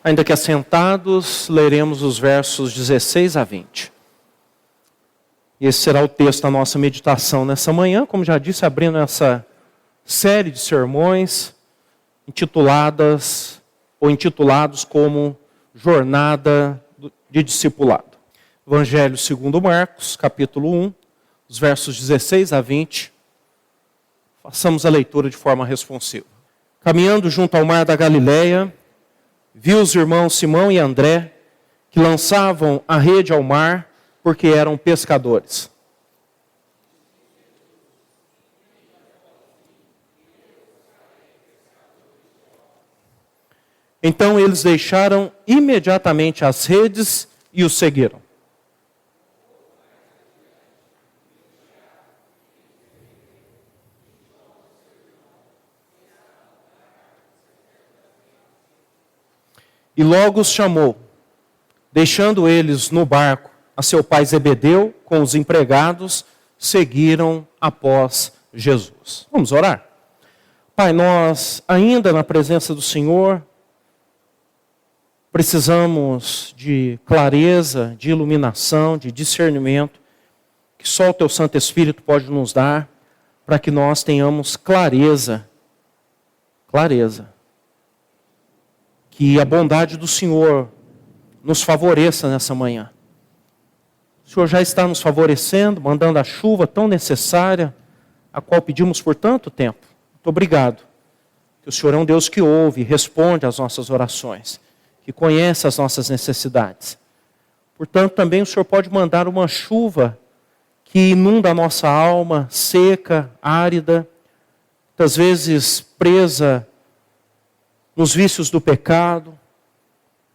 Ainda que assentados, leremos os versos 16 a 20. E esse será o texto da nossa meditação nessa manhã, como já disse, abrindo essa série de sermões intitulados como Jornada de Discipulado. Evangelho segundo Marcos, capítulo 1, os versos 16 a 20. Façamos a leitura de forma responsiva. Caminhando junto ao mar da Galileia, viu os irmãos Simão e André, que lançavam a rede ao mar, porque eram pescadores. Então eles deixaram imediatamente as redes e o seguiram. E logo os chamou, deixando eles no barco, a seu pai Zebedeu, com os empregados, seguiram após Jesus. Vamos orar? Pai, nós ainda na presença do Senhor, precisamos de clareza, de iluminação, de discernimento, que só o Teu Santo Espírito pode nos dar, para que nós tenhamos clareza. Que a bondade do Senhor nos favoreça nessa manhã. O Senhor já está nos favorecendo, mandando a chuva tão necessária, a qual pedimos por tanto tempo. Muito obrigado. Que o Senhor é um Deus que ouve e responde às nossas orações, que conhece as nossas necessidades. Portanto, também o Senhor pode mandar uma chuva que inunda a nossa alma, seca, árida, muitas vezes presa nos vícios do pecado,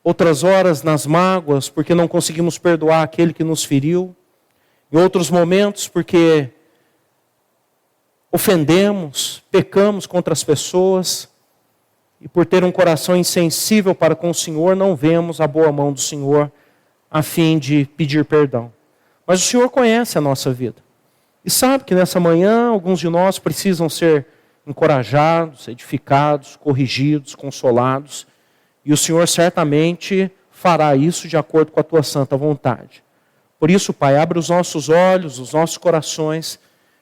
outras horas nas mágoas, porque não conseguimos perdoar aquele que nos feriu, em outros momentos porque ofendemos, pecamos contra as pessoas, e por ter um coração insensível para com o Senhor, não vemos a boa mão do Senhor a fim de pedir perdão. Mas o Senhor conhece a nossa vida, e sabe que nessa manhã alguns de nós precisam ser encorajados, edificados, corrigidos, consolados. E o Senhor certamente fará isso de acordo com a Tua santa vontade. Por isso, Pai, abre os nossos olhos, os nossos corações,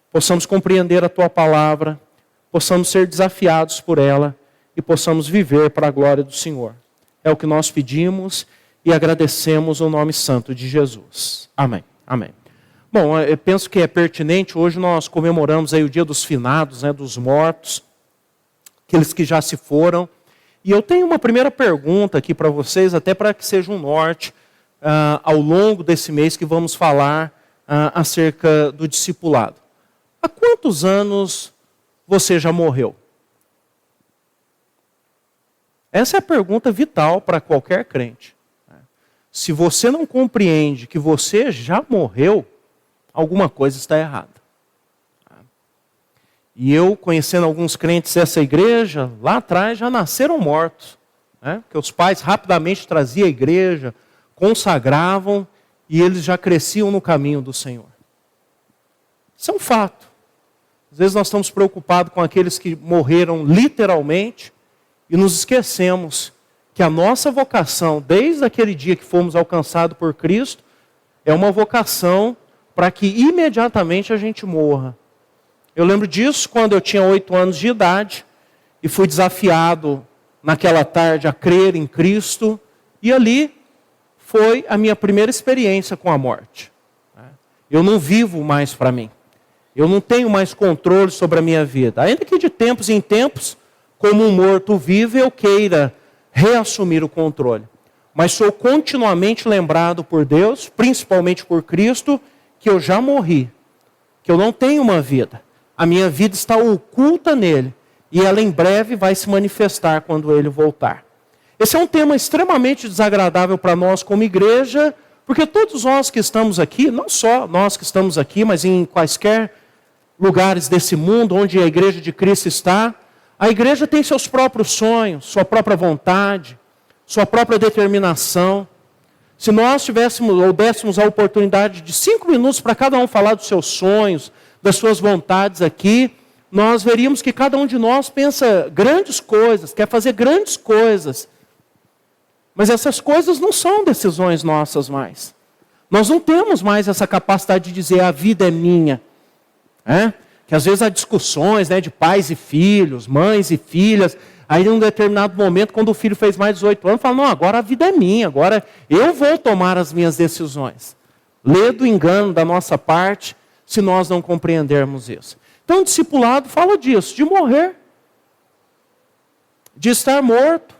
possamos compreender a Tua palavra, possamos ser desafiados por ela e possamos viver para a glória do Senhor. É o que nós pedimos e agradecemos o nome santo de Jesus. Amém. Amém. Bom, eu penso que é pertinente, hoje nós comemoramos aí o dia dos finados, dos mortos, aqueles que já se foram. E eu tenho uma primeira pergunta aqui para vocês, até para que seja um norte, ao longo desse mês que vamos falar acerca do discipulado. Há quantos anos você já morreu? Essa é a pergunta vital para qualquer crente. Se você não compreende que você já morreu, alguma coisa está errada. E eu, conhecendo alguns crentes dessa igreja, lá atrás já nasceram mortos. Porque os pais rapidamente traziam a igreja, consagravam, e eles já cresciam no caminho do Senhor. Isso é um fato. Às vezes nós estamos preocupados com aqueles que morreram literalmente, e nos esquecemos que a nossa vocação, desde aquele dia que fomos alcançados por Cristo, é uma vocação para que imediatamente a gente morra. Eu lembro disso quando eu tinha 8 anos de idade e fui desafiado naquela tarde a crer em Cristo, e ali foi a minha primeira experiência com a morte. Eu não vivo mais para mim. Eu não tenho mais controle sobre a minha vida. Ainda que de tempos em tempos, como um morto vive, eu queira reassumir o controle. Mas sou continuamente lembrado por Deus, principalmente por Cristo, que eu já morri, que eu não tenho uma vida. A minha vida está oculta nele, e ela em breve vai se manifestar quando ele voltar. Esse é um tema extremamente desagradável para nós como igreja, porque todos nós que estamos aqui, não só nós que estamos aqui, mas em quaisquer lugares desse mundo onde a igreja de Cristo está, a igreja tem seus próprios sonhos, sua própria vontade, sua própria determinação. Se nós tivéssemos ou dessemos a oportunidade de 5 minutos para cada um falar dos seus sonhos, das suas vontades aqui, nós veríamos que cada um de nós pensa grandes coisas, quer fazer grandes coisas. Mas essas coisas não são decisões nossas mais. Nós não temos mais essa capacidade de dizer a vida é minha. Que às vezes há discussões, de pais e filhos, mães e filhas. Aí em um determinado momento, quando o filho fez mais de 18 anos, fala, não, agora a vida é minha, agora eu vou tomar as minhas decisões. Lê do engano da nossa parte, se nós não compreendermos isso. Então o discipulado fala disso, de morrer, de estar morto.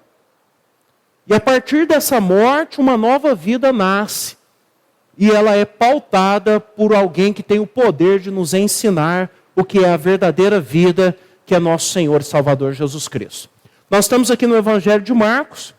E a partir dessa morte, uma nova vida nasce. E ela é pautada por alguém que tem o poder de nos ensinar o que é a verdadeira vida, que é nosso Senhor e Salvador Jesus Cristo. Nós estamos aqui no Evangelho de Marcos.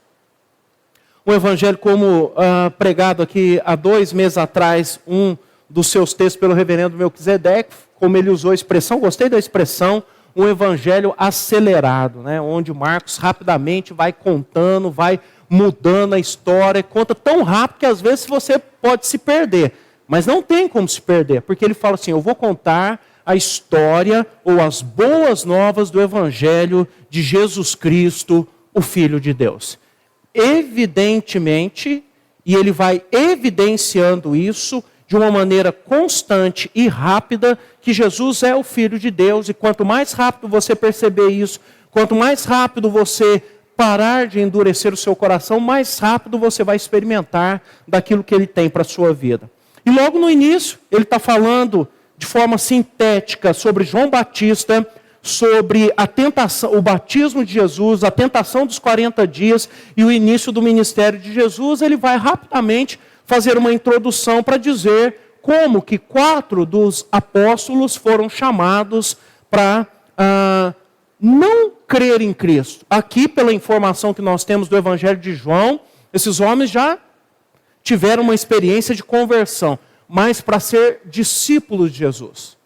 Um evangelho como pregado aqui há 2 meses atrás, um dos seus textos pelo reverendo Melquisedeque, como ele usou a expressão, gostei da expressão, um evangelho acelerado, onde Marcos rapidamente vai contando, vai mudando a história, conta tão rápido que às vezes você pode se perder, mas não tem como se perder, porque ele fala assim, eu vou contar a história ou as boas novas do evangelho de Jesus Cristo, o Filho de Deus. Evidentemente, e ele vai evidenciando isso de uma maneira constante e rápida, que Jesus é o Filho de Deus, e quanto mais rápido você perceber isso, quanto mais rápido você parar de endurecer o seu coração, mais rápido você vai experimentar daquilo que ele tem para a sua vida. E logo no início, ele está falando de forma sintética sobre João Batista, sobre a tentação, o batismo de Jesus, a tentação dos 40 dias e o início do ministério de Jesus. Ele vai rapidamente fazer uma introdução para dizer como que 4 dos apóstolos foram chamados para não crer em Cristo. Aqui, pela informação que nós temos do Evangelho de João, esses homens já tiveram uma experiência de conversão, mas para ser discípulos de Jesus,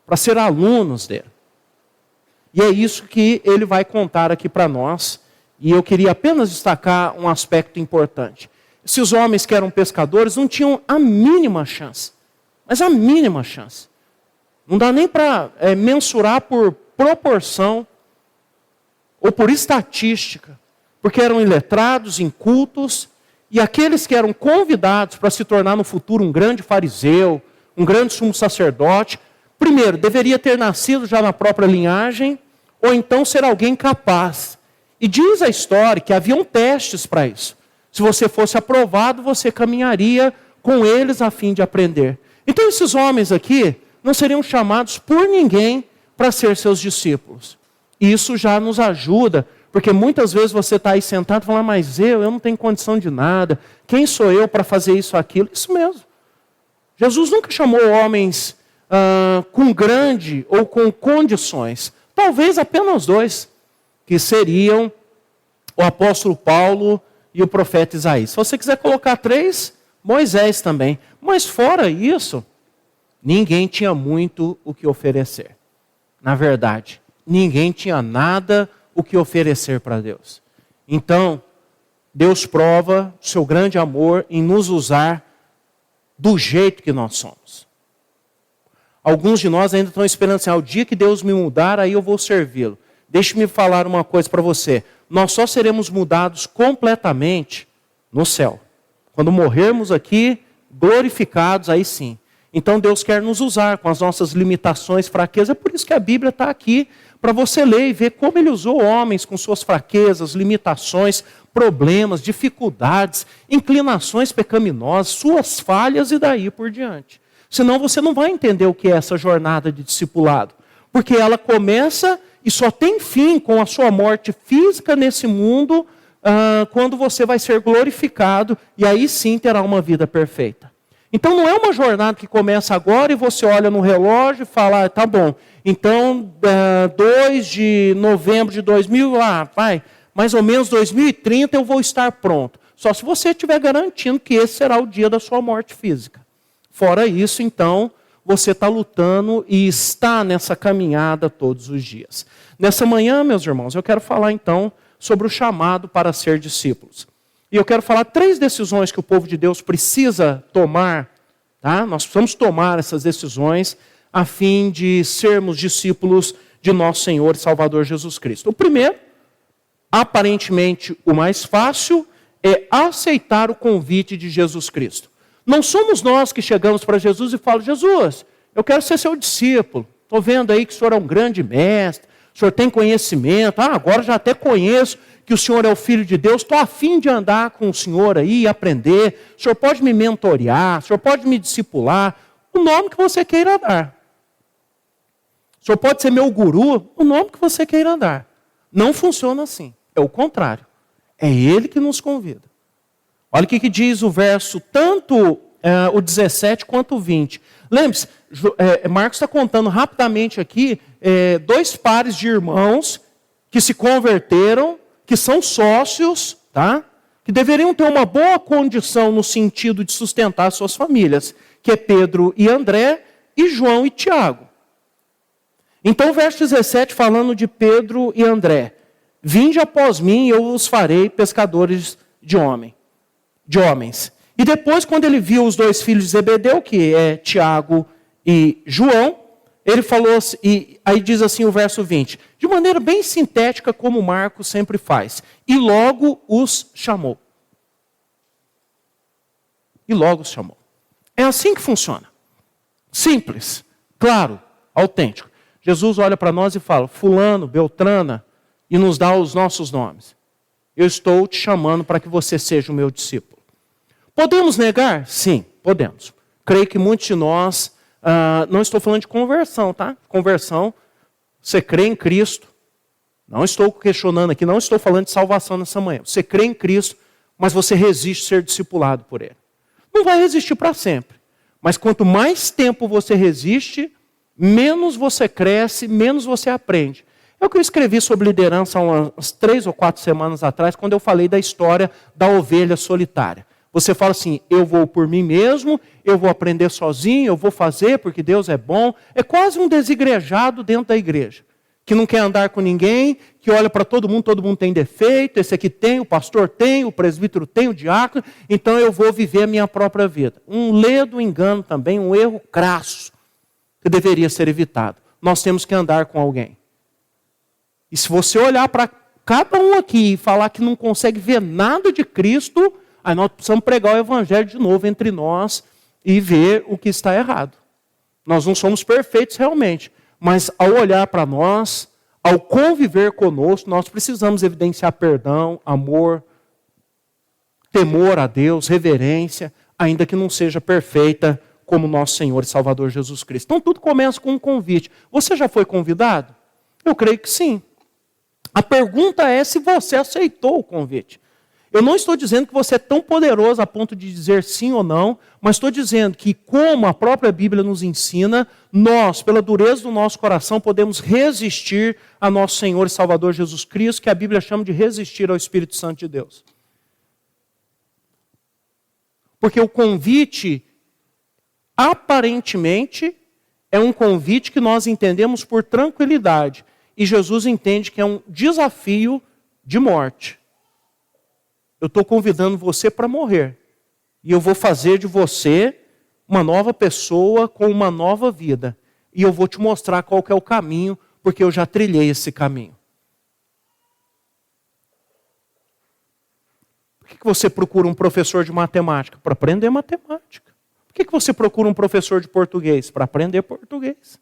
para ser alunos dele. E é isso que ele vai contar aqui para nós. E eu queria apenas destacar um aspecto importante. Esses homens que eram pescadores não tinham a mínima chance. Mas a mínima chance. Não dá nem para mensurar por proporção ou por estatística. Porque eram iletrados, incultos. E aqueles que eram convidados para se tornar no futuro um grande fariseu, um grande sumo sacerdote, primeiro, deveria ter nascido já na própria linhagem, ou então ser alguém capaz. E diz a história que haviam testes para isso. Se você fosse aprovado, você caminharia com eles a fim de aprender. Então esses homens aqui não seriam chamados por ninguém para ser seus discípulos. E isso já nos ajuda, porque muitas vezes você está aí sentado e fala, mas eu não tenho condição de nada. Quem sou eu para fazer isso ou aquilo? Isso mesmo. Jesus nunca chamou homens com grande ou com condições. Talvez apenas 2, que seriam o apóstolo Paulo e o profeta Isaías. Se você quiser colocar 3, Moisés também. Mas fora isso, ninguém tinha muito o que oferecer. Na verdade, ninguém tinha nada o que oferecer para Deus. Então, Deus prova o seu grande amor em nos usar do jeito que nós somos. Alguns de nós ainda estão esperando assim, o dia que Deus me mudar, aí eu vou servi-lo. Deixe-me falar uma coisa para você. Nós só seremos mudados completamente no céu. Quando morrermos aqui, glorificados, aí sim. Então Deus quer nos usar com as nossas limitações, fraquezas. É por isso que a Bíblia está aqui, para você ler e ver como Ele usou homens com suas fraquezas, limitações, problemas, dificuldades, inclinações pecaminosas, suas falhas e daí por diante. Senão você não vai entender o que é essa jornada de discipulado. Porque ela começa e só tem fim com a sua morte física nesse mundo, quando você vai ser glorificado e aí sim terá uma vida perfeita. Então não é uma jornada que começa agora e você olha no relógio e fala, tá bom, então 2 de novembro de 2000, mais ou menos 2030 eu vou estar pronto. Só se você estiver garantindo que esse será o dia da sua morte física. Fora isso, então, você está lutando e está nessa caminhada todos os dias. Nessa manhã, meus irmãos, eu quero falar então sobre o chamado para ser discípulos. E eu quero falar 3 decisões que o povo de Deus precisa tomar, tá? Nós precisamos tomar essas decisões a fim de sermos discípulos de nosso Senhor e Salvador Jesus Cristo. O primeiro, aparentemente o mais fácil, é aceitar o convite de Jesus Cristo. Não somos nós que chegamos para Jesus e falamos: Jesus, eu quero ser seu discípulo. Estou vendo aí que o senhor é um grande mestre, o senhor tem conhecimento. Agora já até conheço que o senhor é o Filho de Deus. Estou a fim de andar com o senhor aí e aprender. O senhor pode me mentorear, o senhor pode me discipular. O nome que você queira dar. O senhor pode ser meu guru, o nome que você queira dar. Não funciona assim. É o contrário. É Ele que nos convida. Olha o que diz o verso, tanto o 17 quanto o 20. Lembre-se, Marcos está contando rapidamente aqui 2 pares de irmãos que se converteram, que são sócios, tá? Que deveriam ter uma boa condição no sentido de sustentar suas famílias, que é Pedro e André e João e Tiago. Então o verso 17 falando de Pedro e André: vinde após mim, eu os farei pescadores de homens. E depois, quando ele viu os 2 filhos de Zebedeu, que é Tiago e João, ele falou, e aí diz assim o verso 20, de maneira bem sintética, como Marcos sempre faz: e logo os chamou. E logo os chamou. É assim que funciona. Simples, claro, autêntico. Jesus olha para nós e fala: fulano, Beltrana, e nos dá os nossos nomes. Eu estou te chamando para que você seja o meu discípulo. Podemos negar? Sim, podemos. Creio que muitos de nós, não estou falando de conversão, tá? Conversão, você crê em Cristo. Não estou questionando aqui, não estou falando de salvação nessa manhã. Você crê em Cristo, mas você resiste a ser discipulado por Ele. Não vai resistir para sempre. Mas quanto mais tempo você resiste, menos você cresce, menos você aprende. É o que eu escrevi sobre liderança há umas 3 ou 4 semanas atrás, quando eu falei da história da ovelha solitária. Você fala assim: eu vou por mim mesmo, eu vou aprender sozinho, eu vou fazer porque Deus é bom. É quase um desigrejado dentro da igreja, que não quer andar com ninguém, que olha para todo mundo tem defeito, esse aqui tem, o pastor tem, o presbítero tem, o diácono, então eu vou viver a minha própria vida. Um ledo engano também, um erro crasso, que deveria ser evitado. Nós temos que andar com alguém. E se você olhar para cada um aqui e falar que não consegue ver nada de Cristo, aí nós precisamos pregar o evangelho de novo entre nós e ver o que está errado. Nós não somos perfeitos realmente, mas ao olhar para nós, ao conviver conosco, nós precisamos evidenciar perdão, amor, temor a Deus, reverência, ainda que não seja perfeita como nosso Senhor e Salvador Jesus Cristo. Então tudo começa com um convite. Você já foi convidado? Eu creio que sim. A pergunta é se você aceitou o convite. Eu não estou dizendo que você é tão poderoso a ponto de dizer sim ou não, mas estou dizendo que, como a própria Bíblia nos ensina, nós, pela dureza do nosso coração, podemos resistir a nosso Senhor e Salvador Jesus Cristo, que a Bíblia chama de resistir ao Espírito Santo de Deus. Porque o convite, aparentemente, é um convite que nós entendemos por tranquilidade. E Jesus entende que é um desafio de morte. Eu estou convidando você para morrer. E eu vou fazer de você uma nova pessoa com uma nova vida. E eu vou te mostrar qual que é o caminho, porque eu já trilhei esse caminho. Por que você procura um professor de matemática? Para aprender matemática. Por que você procura um professor de português? Para aprender português.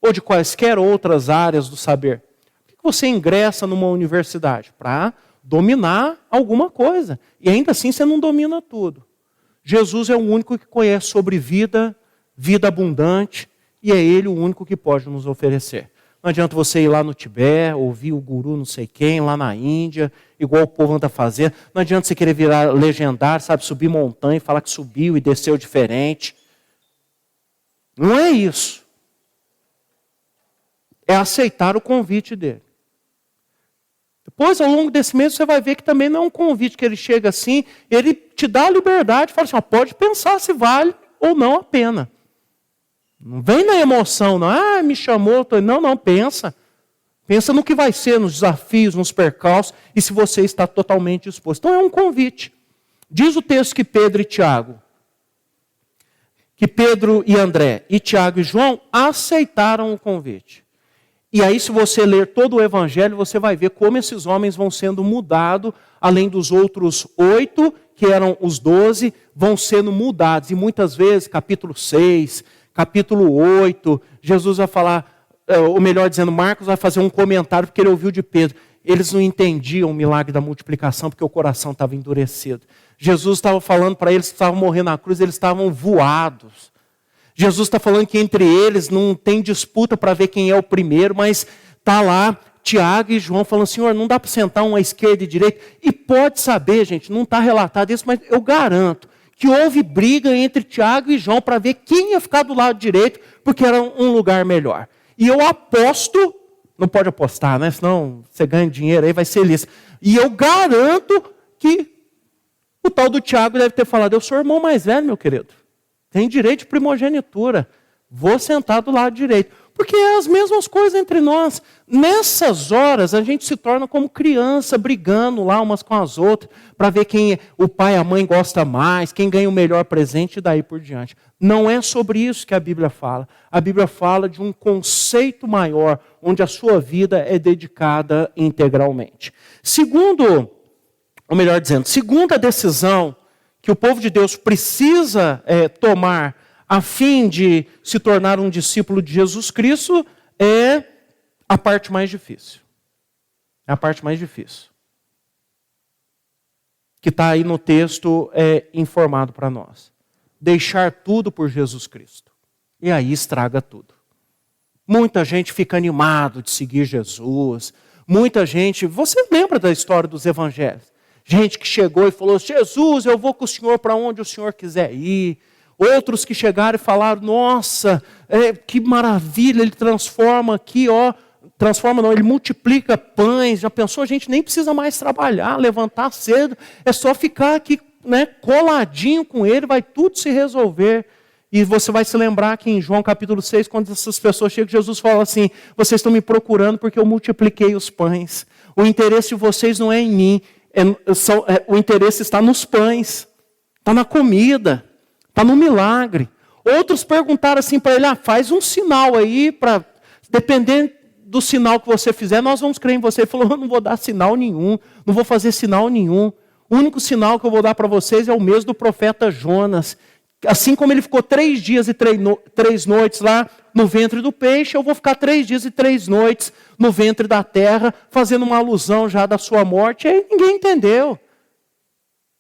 Ou de quaisquer outras áreas do saber. Por que você ingressa numa universidade? Para dominar alguma coisa. E ainda assim você não domina tudo. Jesus é o único que conhece sobre vida, vida abundante, e é Ele o único que pode nos oferecer. Não adianta você ir lá no Tibete, ouvir o guru não sei quem, lá na Índia, igual o povo anda fazendo. Não adianta você querer virar legendário, sabe, subir montanha e falar que subiu e desceu diferente. Não é isso. É aceitar o convite dele. Depois, ao longo desse mês, você vai ver que também não é um convite que ele chega assim, ele te dá a liberdade, fala assim, pode pensar se vale ou não a pena. Não vem na emoção, não, me chamou, não, pensa. Pensa no que vai ser, nos desafios, nos percalços, e se você está totalmente disposto. Então é um convite. Diz o texto que Pedro e André, e Tiago e João aceitaram o convite. E aí, se você ler todo o Evangelho, você vai ver como esses homens vão sendo mudados, além dos outros 8, que eram os 12, vão sendo mudados. E muitas vezes, capítulo 6, capítulo 8, Jesus vai falar, ou melhor dizendo, Marcos vai fazer um comentário, porque ele ouviu de Pedro. Eles não entendiam o milagre da multiplicação, porque o coração estava endurecido. Jesus estava falando para eles que estavam morrendo na cruz, eles estavam voados. Jesus está falando que entre eles não tem disputa para ver quem é o primeiro, mas está lá Tiago e João falando, Senhor, não dá para sentar um à esquerda e direita. E pode saber, gente, não está relatado isso, mas eu garanto que houve briga entre Tiago e João para ver quem ia ficar do lado direito, porque era um lugar melhor. E eu aposto, não pode apostar, né? Senão você ganha dinheiro aí, vai ser lícito. E eu garanto que o tal do Tiago deve ter falado, eu sou o irmão mais velho, meu querido. Tem direito de primogenitura. Vou sentar do lado direito. Porque é as mesmas coisas entre nós. Nessas horas, a gente se torna como criança, brigando lá umas com as outras, para ver quem o pai e a mãe gosta mais, quem ganha o melhor presente e daí por diante. Não é sobre isso que a Bíblia fala. A Bíblia fala de um conceito maior, onde a sua vida é dedicada integralmente. Segundo, ou melhor dizendo, segunda decisão que o povo de Deus precisa tomar a fim de se tornar um discípulo de Jesus Cristo é a parte mais difícil. É a parte mais difícil. Que está aí no texto informado para nós. Deixar tudo por Jesus Cristo. E aí estraga tudo. Muita gente fica animado de seguir Jesus. Muita gente, você lembra da história dos evangelhos? Gente que chegou e falou, Jesus, eu vou com o Senhor para onde o Senhor quiser ir. Outros que chegaram e falaram, nossa, que maravilha, Ele transforma aqui, ó. Transforma não, Ele multiplica pães. Já pensou, a gente nem precisa mais trabalhar, levantar cedo. É só ficar aqui, né, coladinho com Ele, vai tudo se resolver. E você vai se lembrar que em João capítulo 6, quando essas pessoas chegam, Jesus fala assim, vocês estão me procurando porque eu multipliquei os pães. O interesse de vocês não é em mim. O interesse está nos pães, está na comida, está no milagre. Outros perguntaram assim para ele, faz um sinal aí, dependendo do sinal que você fizer, nós vamos crer em você. Ele falou, eu não vou dar sinal nenhum, não vou fazer sinal nenhum. O único sinal que eu vou dar para vocês é o mesmo do profeta Jonas. Assim como ele ficou 3 dias e 3 noites lá no ventre do peixe, eu vou ficar 3 dias e 3 noites no ventre da terra, fazendo uma alusão já da sua morte. E aí ninguém entendeu.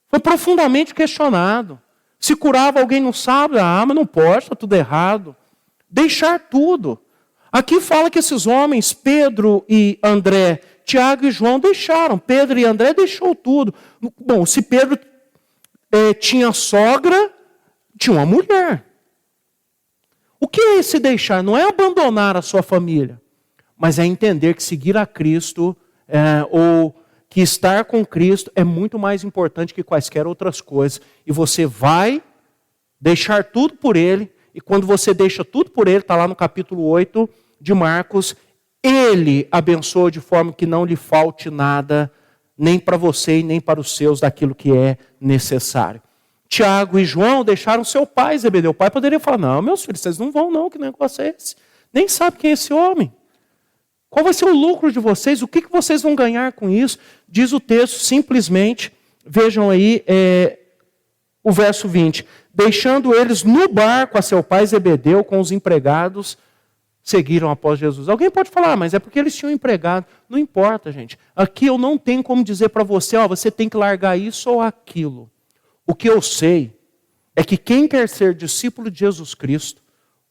Foi profundamente questionado. Se curava alguém no sábado, mas não pode, está tudo errado. Deixar tudo. Aqui fala que esses homens, Pedro e André, Tiago e João, deixaram. Pedro e André deixou tudo. Bom, se Pedro tinha sogra, tinha uma mulher. O que é esse deixar? Não é abandonar a sua família, mas é entender que seguir a Cristo, ou que estar com Cristo é muito mais importante que quaisquer outras coisas. E você vai deixar tudo por Ele, e quando você deixa tudo por Ele, está lá no capítulo 8 de Marcos, Ele abençoa de forma que não lhe falte nada, nem para você e nem para os seus, daquilo que é necessário. Tiago e João deixaram seu pai, Zebedeu. O pai poderia falar, não, meus filhos, vocês não vão não, que negócio é esse? Nem sabe quem é esse homem. Qual vai ser o lucro de vocês? O que vocês vão ganhar com isso? Diz o texto simplesmente, vejam aí o verso 20. Deixando eles no barco a seu pai Zebedeu com os empregados, seguiram após Jesus. Alguém pode falar, mas é porque eles tinham empregado. Não importa, gente. Aqui eu não tenho como dizer para você, você tem que largar isso ou aquilo. O que eu sei é que quem quer ser discípulo de Jesus Cristo,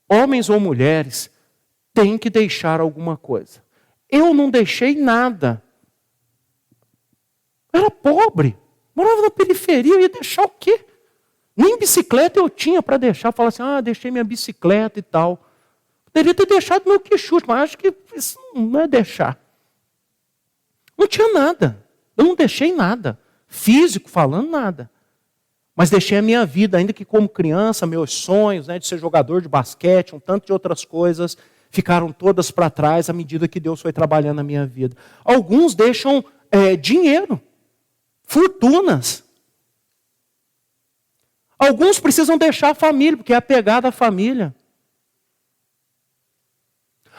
homens ou mulheres, tem que deixar alguma coisa. Eu não deixei nada. Eu era pobre, morava na periferia, eu ia deixar o quê? Nem bicicleta eu tinha para deixar. Falar assim, deixei minha bicicleta e tal. Poderia ter deixado meu quichute, mas acho que isso não é deixar. Não tinha nada. Eu não deixei nada. Físico falando, nada. Mas deixei a minha vida, ainda que como criança, meus sonhos, de ser jogador de basquete, um tanto de outras coisas, ficaram todas para trás à medida que Deus foi trabalhando na minha vida. Alguns deixam dinheiro, fortunas. Alguns precisam deixar a família, porque é apegado à família.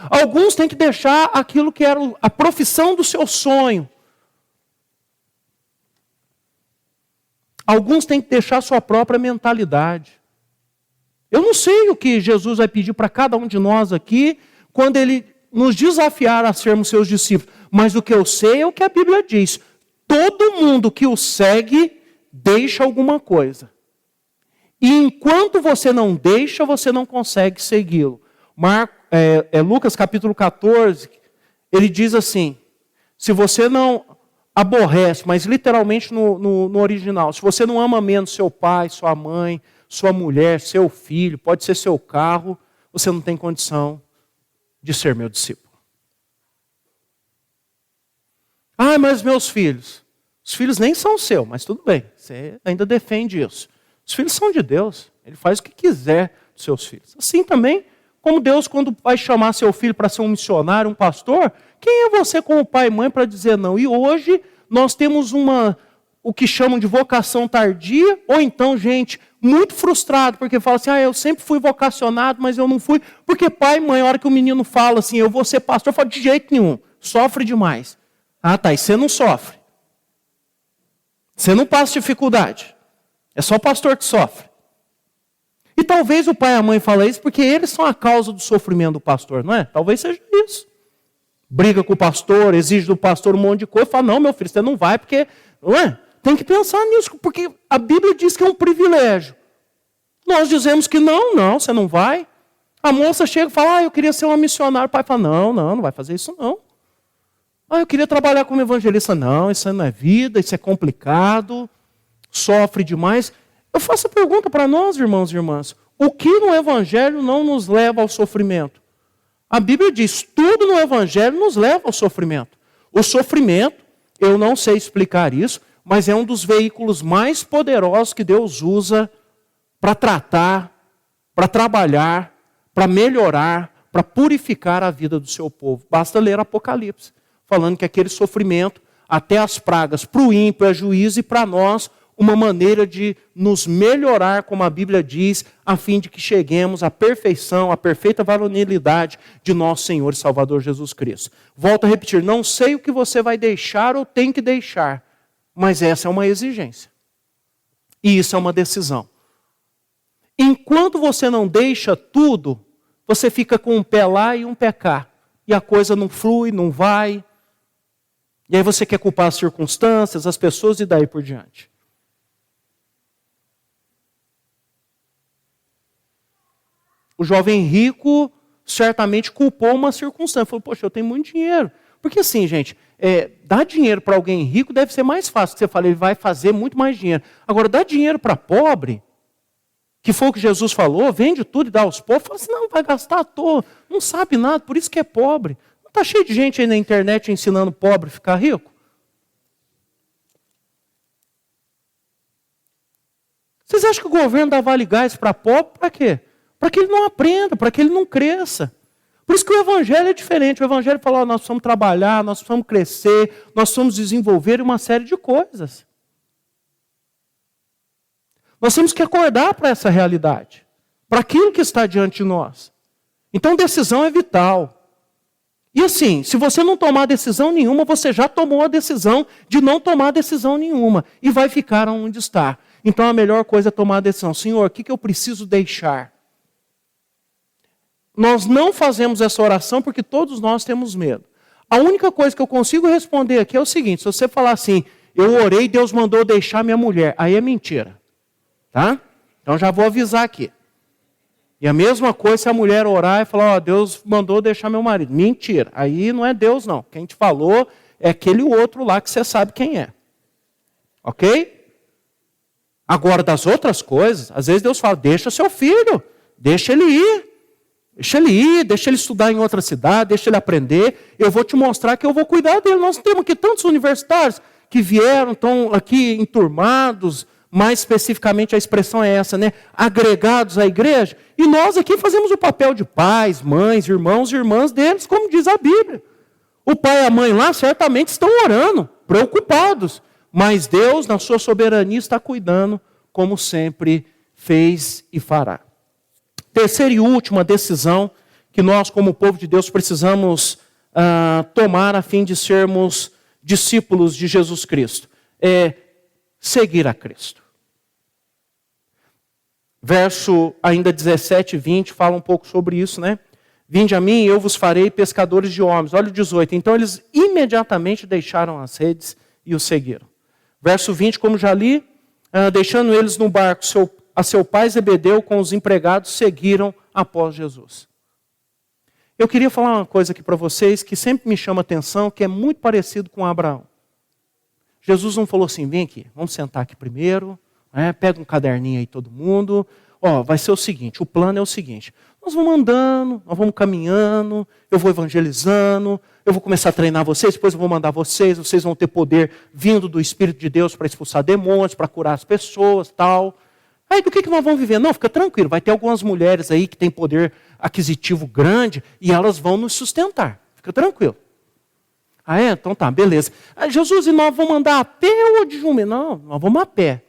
Alguns têm que deixar aquilo que era a profissão do seu sonho. Alguns têm que deixar a sua própria mentalidade. Eu não sei o que Jesus vai pedir para cada um de nós aqui, quando Ele nos desafiar a sermos seus discípulos. Mas o que eu sei é o que a Bíblia diz. Todo mundo que o segue, deixa alguma coisa. E enquanto você não deixa, você não consegue segui-lo. Lucas capítulo 14, ele diz assim, se você não aborrece, mas literalmente no original, se você não ama menos seu pai, sua mãe, sua mulher, seu filho, pode ser seu carro, você não tem condição de ser meu discípulo. Ah, mas meus filhos, os filhos nem são seus, mas tudo bem, você ainda defende isso. Os filhos são de Deus, Ele faz o que quiser dos seus filhos. Assim também, como Deus, quando vai chamar seu filho para ser um missionário, um pastor, quem é você como pai e mãe para dizer não? E hoje nós temos o que chamam de vocação tardia, ou então gente muito frustrado, porque fala assim, eu sempre fui vocacionado, mas eu não fui, porque pai e mãe, a hora que o menino fala assim, eu vou ser pastor, fala de jeito nenhum, sofre demais. Ah, tá, e você não sofre. Você não passa dificuldade. É só o pastor que sofre. E talvez o pai e a mãe falem isso porque eles são a causa do sofrimento do pastor, não é? Talvez seja isso. Briga com o pastor, exige do pastor um monte de coisa, fala, não, meu filho, você não vai porque... Não é? Tem que pensar nisso, porque a Bíblia diz que é um privilégio. Nós dizemos que não, você não vai. A moça chega e fala, eu queria ser uma missionária. O pai fala, não vai fazer isso não. Eu queria trabalhar como evangelista. Não, isso não é vida, isso é complicado, sofre demais. Eu faço a pergunta para nós, irmãos e irmãs. O que no Evangelho não nos leva ao sofrimento? A Bíblia diz, tudo no Evangelho nos leva ao sofrimento. O sofrimento, eu não sei explicar isso, mas é um dos veículos mais poderosos que Deus usa para tratar, para trabalhar, para melhorar, para purificar a vida do seu povo. Basta ler Apocalipse, falando que aquele sofrimento, até as pragas, para o ímpio é juízo e para nós, uma maneira de nos melhorar, como a Bíblia diz, a fim de que cheguemos à perfeição, à perfeita varonilidade de nosso Senhor e Salvador Jesus Cristo. Volto a repetir, não sei o que você vai deixar ou tem que deixar, mas essa é uma exigência. E isso é uma decisão. Enquanto você não deixa tudo, você fica com um pé lá e um pé cá. E a coisa não flui, não vai. E aí você quer culpar as circunstâncias, as pessoas e daí por diante. O jovem rico certamente culpou uma circunstância. Falou, poxa, eu tenho muito dinheiro. Porque assim, gente, dar dinheiro para alguém rico deve ser mais fácil. Você fala, ele vai fazer muito mais dinheiro. Agora, dar dinheiro para pobre, que foi o que Jesus falou, vende tudo e dá aos pobres. Fala assim, não, vai gastar à toa, não sabe nada, por isso que é pobre. Não está cheio de gente aí na internet ensinando pobre a ficar rico? Vocês acham que o governo dá vale gás para pobre? Para quê? Para que ele não aprenda, para que ele não cresça. Por isso que o Evangelho é diferente. O Evangelho fala, nós precisamos trabalhar, nós precisamos crescer, nós precisamos desenvolver uma série de coisas. Nós temos que acordar para essa realidade, para aquilo que está diante de nós. Então, decisão é vital. E assim, se você não tomar decisão nenhuma, você já tomou a decisão de não tomar decisão nenhuma e vai ficar onde está. Então, a melhor coisa é tomar a decisão. Senhor, o que eu preciso deixar? Nós não fazemos essa oração porque todos nós temos medo. A única coisa que eu consigo responder aqui é o seguinte, se você falar assim, eu orei, Deus mandou deixar minha mulher, aí é mentira. Tá? Então já vou avisar aqui. E a mesma coisa se a mulher orar e falar, Deus mandou deixar meu marido. Mentira, aí não é Deus não. Quem te falou é aquele outro lá que você sabe quem é. Ok? Agora das outras coisas, às vezes Deus fala, deixa seu filho, deixa ele ir. Deixa ele ir, deixa ele estudar em outra cidade, deixa ele aprender. Eu vou te mostrar que eu vou cuidar dele. Nós temos aqui tantos universitários que vieram, estão aqui enturmados, mais especificamente a expressão é essa, né? Agregados à igreja. E nós aqui fazemos o papel de pais, mães, irmãos e irmãs deles, como diz a Bíblia. O pai e a mãe lá certamente estão orando, preocupados. Mas Deus, na sua soberania, está cuidando, como sempre fez e fará. Terceira e última decisão que nós, como povo de Deus, precisamos tomar a fim de sermos discípulos de Jesus Cristo? É seguir a Cristo. Verso ainda 17 e 20 fala um pouco sobre isso, né? Vinde a mim e eu vos farei pescadores de homens. Olha o 18. Então eles imediatamente deixaram as redes e o seguiram. Verso 20, como já li, deixando eles no barco, a seu pai Zebedeu com os empregados seguiram após Jesus. Eu queria falar uma coisa aqui para vocês que sempre me chama a atenção, que é muito parecido com Abraão. Jesus não falou assim, vem aqui, vamos sentar aqui primeiro, pega um caderninho aí todo mundo. Vai ser o seguinte, o plano é o seguinte, nós vamos andando, nós vamos caminhando, eu vou evangelizando, eu vou começar a treinar vocês, depois eu vou mandar vocês vão ter poder vindo do Espírito de Deus para expulsar demônios, para curar as pessoas, tal. Aí do que nós vamos viver? Não, fica tranquilo, vai ter algumas mulheres aí que têm poder aquisitivo grande e elas vão nos sustentar, fica tranquilo. Então tá, beleza. Jesus, e nós vamos andar a pé ou de jumento? Não, nós vamos a pé.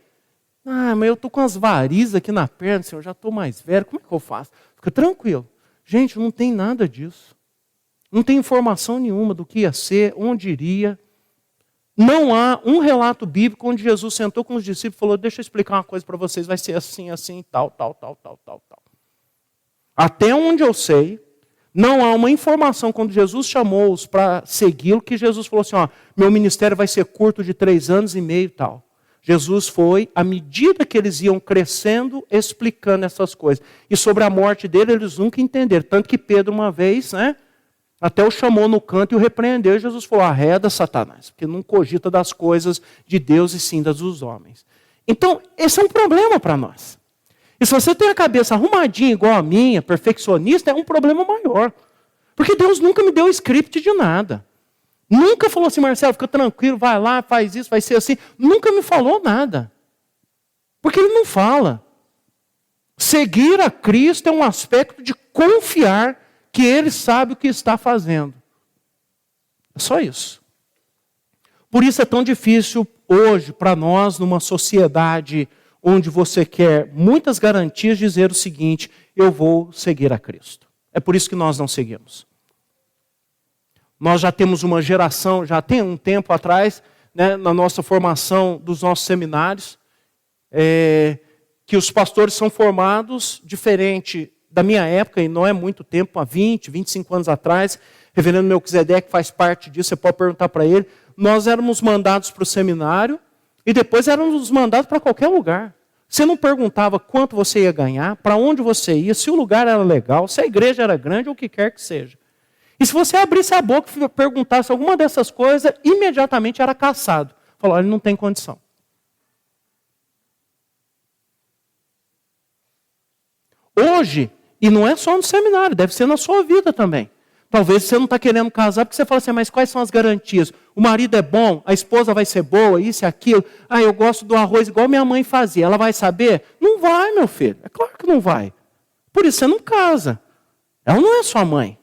Mas eu estou com as varizes aqui na perna, Senhor, já estou mais velho, como é que eu faço? Fica tranquilo. Gente, não tem nada disso. Não tem informação nenhuma do que ia ser, onde iria. Não há um relato bíblico onde Jesus sentou com os discípulos e falou, deixa eu explicar uma coisa para vocês, vai ser assim, assim, tal. Até onde eu sei, não há uma informação quando Jesus chamou-os para segui-lo, que Jesus falou assim, meu ministério vai ser curto de 3 anos e meio e tal. Jesus foi, à medida que eles iam crescendo, explicando essas coisas. E sobre a morte dele, eles nunca entenderam. Tanto que Pedro, uma vez, até o chamou no canto e o repreendeu. E Jesus falou, arreda Satanás, porque não cogita das coisas de Deus e sim das dos homens. Então, esse é um problema para nós. E se você tem a cabeça arrumadinha igual a minha, perfeccionista, é um problema maior. Porque Deus nunca me deu script de nada. Nunca falou assim, Marcelo, fica tranquilo, vai lá, faz isso, vai ser assim. Nunca me falou nada. Porque ele não fala. Seguir a Cristo é um aspecto de confiar que ele sabe o que está fazendo. É só isso. Por isso é tão difícil hoje para nós, numa sociedade onde você quer muitas garantias, dizer o seguinte, eu vou seguir a Cristo. É por isso que nós não seguimos. Nós já temos uma geração, já tem um tempo atrás, na nossa formação dos nossos seminários, que os pastores são formados diferente da minha época, e não é muito tempo, há 20, 25 anos atrás, reverendo Melquisedeque faz parte disso, você pode perguntar para ele, nós éramos mandados para o seminário, e depois éramos mandados para qualquer lugar. Você não perguntava quanto você ia ganhar, para onde você ia, se o lugar era legal, se a igreja era grande, ou o que quer que seja. E se você abrisse a boca e perguntasse alguma dessas coisas, imediatamente era caçado. Falou, ele não tem condição. Hoje, e não é só no seminário, deve ser na sua vida também. Talvez você não está querendo casar, porque você fala assim, mas quais são as garantias? O marido é bom, a esposa vai ser boa, isso e aquilo. Eu gosto do arroz igual minha mãe fazia. Ela vai saber? Não vai, meu filho. É claro que não vai. Por isso você não casa. Ela não é sua mãe.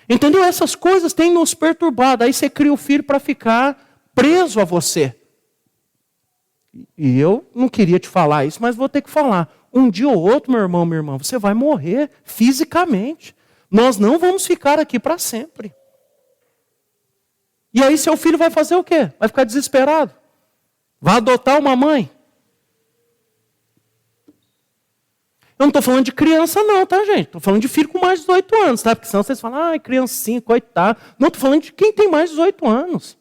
Entendeu? Essas coisas têm nos perturbado. Aí você cria o filho para ficar preso a você. E eu não queria te falar isso, mas vou ter que falar. Um dia ou outro, meu irmão, minha irmã, você vai morrer fisicamente. Nós não vamos ficar aqui para sempre. E aí seu filho vai fazer o quê? Vai ficar desesperado? Vai adotar uma mãe? Eu não estou falando de criança não, tá, gente? Estou falando de filho com mais de 18 anos, tá? Porque senão vocês falam, criancinha, coitado. Não, estou falando de quem tem mais de 18 anos.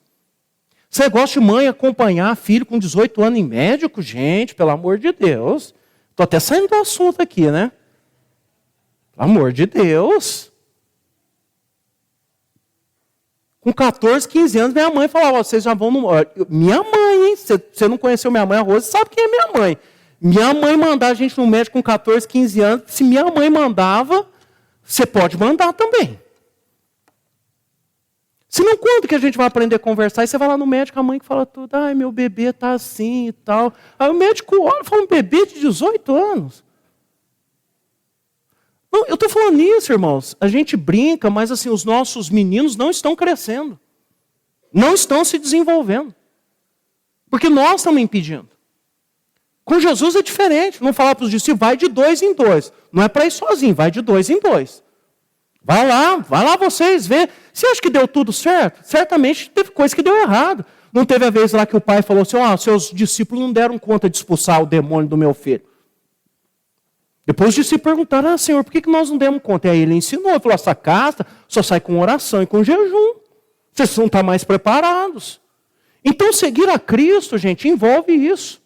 Você gosta de mãe acompanhar filho com 18 anos em médico? Gente, pelo amor de Deus. Estou até saindo do assunto aqui, né? Pelo amor de Deus. Com 14, 15 anos, minha mãe falava, vocês já vão no... Minha mãe, hein? Você não conheceu minha mãe, a Rose, sabe quem é minha mãe. Minha mãe mandar a gente no médico com 14, 15 anos. Se minha mãe mandava, você pode mandar também. Se não, quando que a gente vai aprender a conversar? Aí você vai lá no médico, a mãe que fala tudo. Meu bebê está assim e tal. Aí o médico olha e fala, um bebê de 18 anos. Não, eu estou falando nisso, irmãos. A gente brinca, mas assim, os nossos meninos não estão crescendo. Não estão se desenvolvendo. Porque nós estamos impedindo. Com Jesus é diferente. Não falar para os discípulos, vai de 2 em 2. Não é para ir sozinho, vai de 2 em 2. Vai lá vocês ver. Você acha que deu tudo certo? Certamente teve coisa que deu errado. Não teve a vez lá que o pai falou assim, seus discípulos não deram conta de expulsar o demônio do meu filho. Depois os discípulos perguntaram, Senhor, por que nós não demos conta? E aí ele ensinou, ele falou, essa casta só sai com oração e com jejum. Vocês não estão mais preparados. Então seguir a Cristo, gente, envolve isso.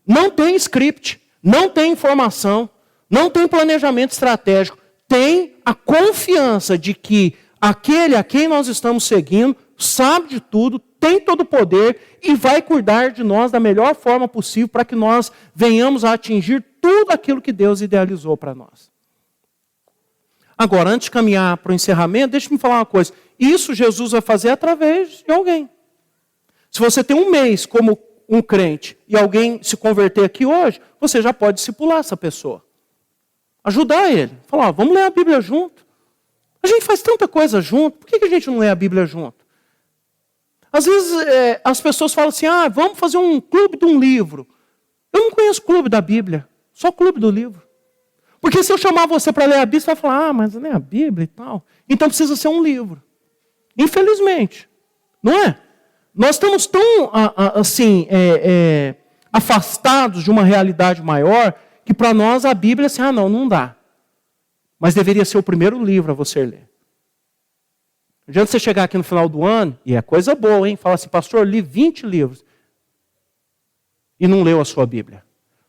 Não tem script, não tem informação, não tem planejamento estratégico. Tem a confiança de que aquele a quem nós estamos seguindo sabe de tudo, tem todo o poder e vai cuidar de nós da melhor forma possível para que nós venhamos a atingir tudo aquilo que Deus idealizou para nós. Agora, antes de caminhar para o encerramento, deixe-me falar uma coisa. Isso Jesus vai fazer através de alguém. Se você tem um mês como um crente e alguém se converter aqui hoje, você já pode discipular essa pessoa. Ajudar ele. Falar, vamos ler a Bíblia junto. A gente faz tanta coisa junto, por que a gente não lê a Bíblia junto? Às vezes as pessoas falam assim, vamos fazer um clube de um livro. Eu não conheço clube da Bíblia, só clube do livro. Porque se eu chamar você para ler a Bíblia, você vai falar, mas não é a Bíblia e tal. Então precisa ser um livro. Infelizmente. Não é? Nós estamos tão, afastados de uma realidade maior, que para nós a Bíblia é assim, não dá. Mas deveria ser o primeiro livro a você ler. Não adianta você chegar aqui no final do ano, e é coisa boa, hein? Fala assim, pastor, eu li 20 livros. E não leu a sua Bíblia.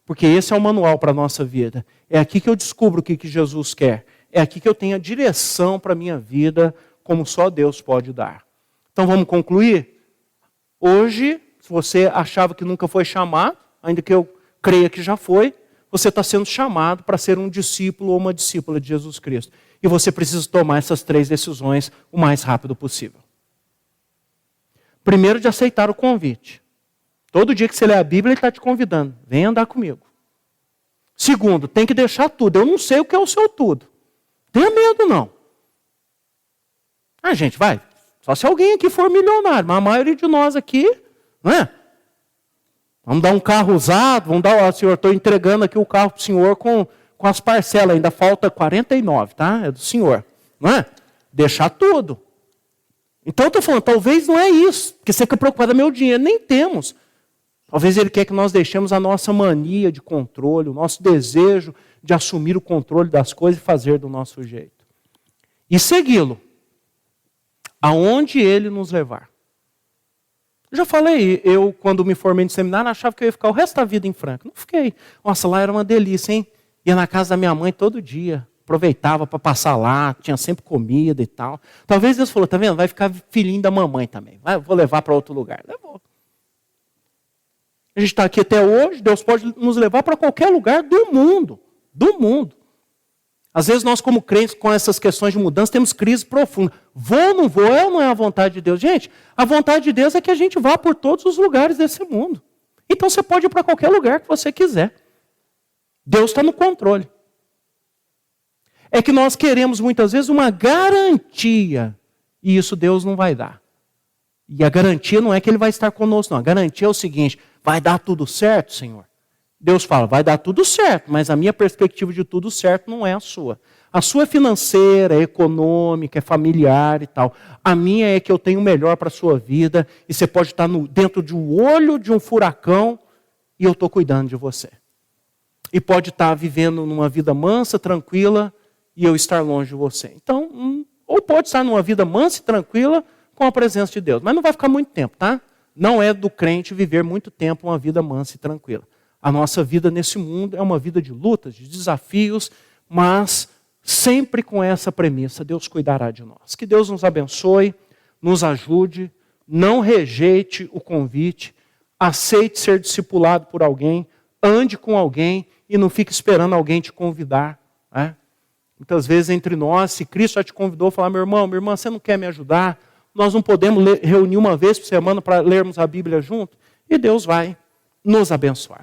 Porque esse é o manual para a nossa vida. É aqui que eu descubro o que Jesus quer. É aqui que eu tenho a direção para a minha vida, como só Deus pode dar. Então vamos concluir? Hoje, se você achava que nunca foi chamado, ainda que eu creia que já foi, você está sendo chamado para ser um discípulo ou uma discípula de Jesus Cristo. E você precisa tomar essas 3 decisões o mais rápido possível. Primeiro, de aceitar o convite. Todo dia que você lê a Bíblia, ele está te convidando. Vem andar comigo. Segundo, tem que deixar tudo. Eu não sei o que é o seu tudo. Tenha medo, não. Gente, vai. Só se alguém aqui for milionário. Mas a maioria de nós aqui, não é? Vamos dar um carro usado. Vamos dar, senhor, estou entregando aqui o carro para o senhor com as parcelas. Ainda falta 49, tá? É do senhor. Não é? Deixar tudo. Então eu estou falando, talvez não é isso. Porque você fica preocupado, meu dinheiro. Nem temos. Talvez ele quer que nós deixemos a nossa mania de controle, o nosso desejo de assumir o controle das coisas e fazer do nosso jeito. E segui-lo. Aonde ele nos levar. Eu já falei, eu quando me formei no seminário, achava que eu ia ficar o resto da vida em Franca. Não fiquei. Nossa, lá era uma delícia, hein? Ia na casa da minha mãe todo dia. Aproveitava para passar lá, tinha sempre comida e tal. Talvez Deus falou, tá vendo? Vai ficar filhinho da mamãe também. Vou levar para outro lugar. Levou. A gente está aqui até hoje, Deus pode nos levar para qualquer lugar do mundo. Do mundo. Às vezes nós como crentes, com essas questões de mudança, temos crise profunda. Vou ou não vou? É ou não é a vontade de Deus? Gente, a vontade de Deus é que a gente vá por todos os lugares desse mundo. Então você pode ir para qualquer lugar que você quiser. Deus está no controle. É que nós queremos muitas vezes uma garantia. E isso Deus não vai dar. E a garantia não é que Ele vai estar conosco, não. A garantia é o seguinte, vai dar tudo certo, Senhor? Deus fala, vai dar tudo certo, mas a minha perspectiva de tudo certo não é a sua. A sua é financeira, é econômica, é familiar e tal. A minha é que eu tenho o melhor para a sua vida e você pode estar dentro de um olho de um furacão e eu estou cuidando de você. E pode estar vivendo numa vida mansa, tranquila e eu estar longe de você. Então, ou pode estar numa vida mansa e tranquila com a presença de Deus. Mas não vai ficar muito tempo, tá? Não é do crente viver muito tempo uma vida mansa e tranquila. A nossa vida nesse mundo é uma vida de lutas, de desafios, mas sempre com essa premissa, Deus cuidará de nós. Que Deus nos abençoe, nos ajude, não rejeite o convite, aceite ser discipulado por alguém, ande com alguém e não fique esperando alguém te convidar. Né? Muitas vezes entre nós, se Cristo já te convidou, falar, meu irmão, minha irmã, você não quer me ajudar? Nós não podemos reunir uma vez por semana para lermos a Bíblia junto? E Deus vai nos abençoar.